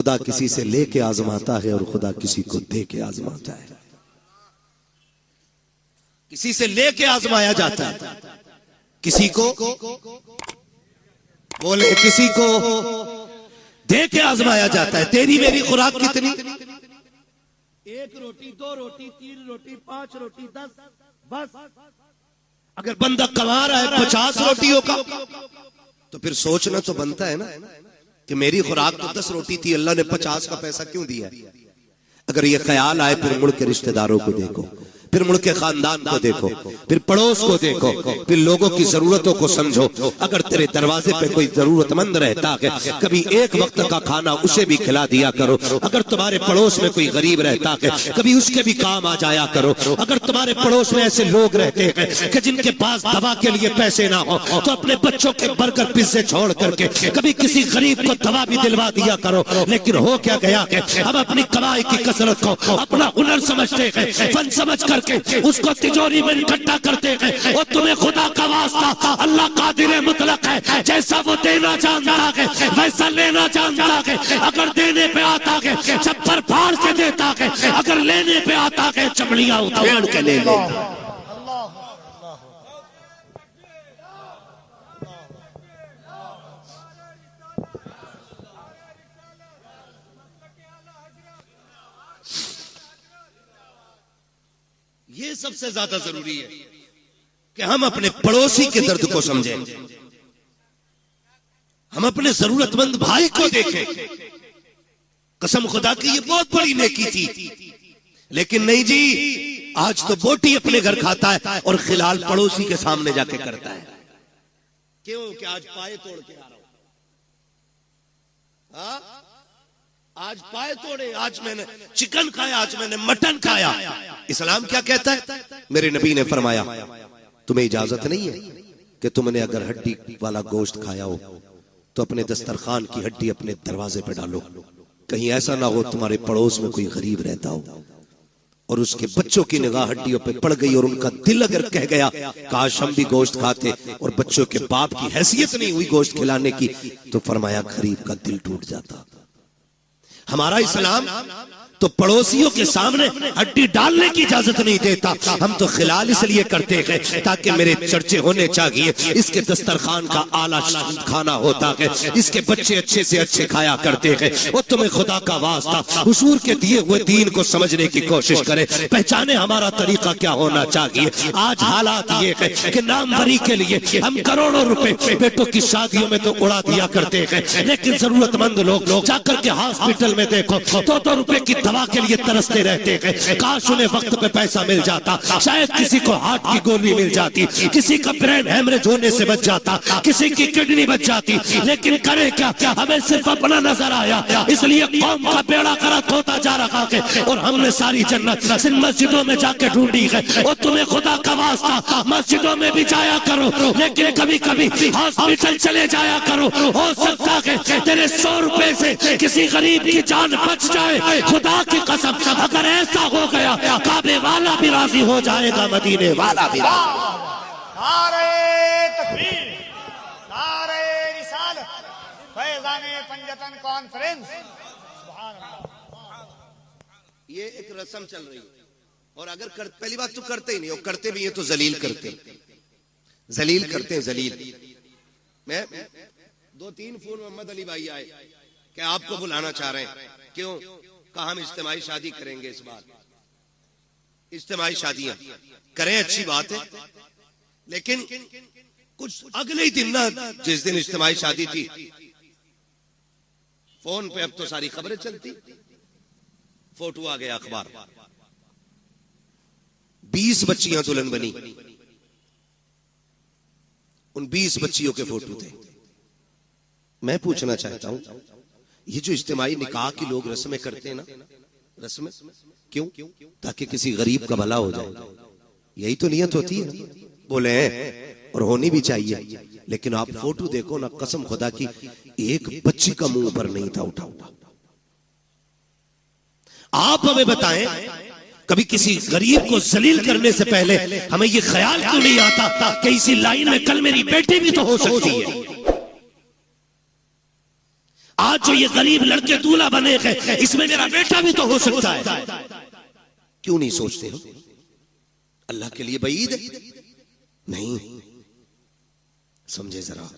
खुदा किसी से लेके आजमाता है और खुदा किसी को दे के आजमाता है। किसी से लेके आजमाया जाता है, किसी को बोले किसी को दे के आजमाया जाता है। तेरी मेरी खुराक कितनी? 1 रोटी 2 रोटी 3 रोटी 5 रोटी 10 बस। अगर बंदा कमा रहा है 50 रोटियों का तो फिर सोचना तो बनता है ना कि मेरी खुराक तो 10 रोटी थी, अल्लाह ने 50 का पैसा क्यों दिया? अगर ये ख्याल आए फिर मुड़ के रिश्तेदारों को देखो, फिर मुड़ के खानदान को देखो, फिर पड़ोस को देखो, फिर लोगों की जरूरतों को समझो। अगर तेरे दरवाजे पे कोई जरूरतमंद रहता है, कभी एक वक्त का खाना उसे भी खिला दिया करो। अगर तुम्हारे पड़ोस में कोई गरीब रहता है, कभी उसके भी काम आ जाया करो। अगर तुम्हारे पड़ोस में ऐसे लोग रहते हैं कि जिनके पास दवा के लिए पैसे ना हो, तो अपने बच्चों के बर्गर पिज्जे छोड़ करके कभी किसी गरीब को दवा भी दिलवा दिया करो। लेकिन हो क्या गया है, हम अपनी कमाई की कसरत को अपना हुनर समझते हैं, फन समझ कर उसको तिजोरी में इकट्ठा करते हैं। और तुम्हें खुदा का वास्ता, अल्लाह कादिर मुतलक है, जैसा वो देना जानता है वैसा लेना जानता है। अगर देने पे आता है छप्पर फाड़ के देता है, अगर लेने पे आता है चमड़ियां उतार के ले लेता। ये सबसे ज्यादा जरूरी है कि हम अपने पड़ोसी के दर्द को समझें, हम अपने जरूरतमंद भाई को देखें। कसम खुदा की ये बहुत बड़ी नेकी थी, लेकिन नहीं जी, आज तो बोटी अपने घर खाता है और खिलाल पड़ोसी के सामने जाके करता है। क्यों? कि आज पाए तोड़ के आ रहा हूं, आज पाए तोड़े, आज मैंने चिकन खाया, आज मैंने मटन खाया। इस्लाम क्या कहता है? मेरे नबी ने फरमाया तुम्हें इजाजत नहीं है कि तुमने अगर हड्डी वाला गोश्त खाया हो तो अपने दस्तरखान की हड्डी अपने दरवाजे पे डालो। कहीं ऐसा ना हो तुम्हारे पड़ोस में कोई गरीब रहता हो और उसके बच्चों की निगाह हड्डियों पे पड़ गई और उनका दिल अगर कह गया काश हम भी गोश्त खाते, और बच्चों के बाप की हैसियत नहीं हुई गोश्त खिलाने की, तो फरमाया गरीब का दिल टूट जाता। हमारा इस्लाम तो पड़ोसियों के सामने हड्डी डालने की इजाजत नहीं देता। हम तो खिलाल इसलिए करते हैं ताकि मेरे चर्चे होने चाहिए, इसके दस्तरखान का आला खाना होता है, इसके बच्चे अच्छे से अच्छे खाया करते हैं। और तुम्हें खुदा का वास्ता हुजूर के दिए हुए दीन को समझने की कोशिश करें, पहचाने हमारा तरीका क्या होना चाहिए। आज हालात ये है कि नामवरी के लिए हम करोड़ों रुपए बेटों की शादियों में तो उड़ा दिया करते हैं, लेकिन जरूरतमंद लोग जाकर के हॉस्पिटल में देखो 2-2 रुपए की दवा के लिए तरसते रहते हैं। काश उन्हें वक्त पे पैसा मिल जाता, शायद किसी को हार्ट की गोली मिल जाती, किसी का ब्रेन हेमरेज होने से बच जाता, किसी की किडनी बच जाती। लेकिन करे क्या? हमें सिर्फ अपना नजर आया, इसलिए कौम का बेड़ा गर्क होता जा रहा है और हमने सारी जन्नत सिर्फ मस्जिदों में जाके ढूंढी है। और तुम्हें खुदा का वास्ता मस्जिदों में भी जाया करो, लेकिन कभी कभी हॉस्पिटल चले जाया करो। हो सकता है तेरे 100 रुपए से किसी गरीब की जान बच जाए। खुदा की कसम, अगर ऐसा हो गया काबे वाला भी राजी हो जाएगा, मदीने वाला भी। नारे तकबीर, नारे रिसालत, फैज़ाने पंजतन कॉन्फ्रेंस। सुभान अल्लाह। ये एक रस्म चल रही है और अगर पहली बात तो करते ही नहीं, और करते भी है तो जलील करते हैं जलील। मैं 2-3 फोन मोहम्मद अली भाई आए कि आपको बुलाना चाह रहे हैं। क्यों? कहा हम इज्तिमाई शादी करेंगे इस बार। इज्तिमाई शादियां करें, अच्छी बात है, लेकिन कुछ अगले ही दिन ना, जिस दिन इज्तिमाई शादी थी, फोन पे अब तो सारी खबरें चलती, फोटो आ गया अखबार, 20 बच्चियां दुल्हन बनी, उन 20 बच्चियों के फोटो थे। मैं पूछना चाहता हूं, ये जो इज्तिमाई निकाह की लोग रस्में करते हैं ना, रस्में क्यों? ताकि किसी गरीब का भला हो जाए, यही तो नियत होती है। बोले और होनी भी चाहिए, लेकिन आप फोटो देखो ना, कसम खुदा की एक बच्ची का मुंह पर नहीं था उठा। आप हमें बताएं, कभी किसी गरीब को जलील करने से पहले हमें ये ख्याल क्यों नहीं आता कि इसी लाइन में कल मेरी बेटी भी तो हो सकती है? आज जो ये गरीब लड़के दूल्हा बने हैं, इसमें मेरा बेटा भी तो हो सकता है। क्यों नहीं सोचते हम? अल्लाह के लिए बईद नहीं समझे जरा।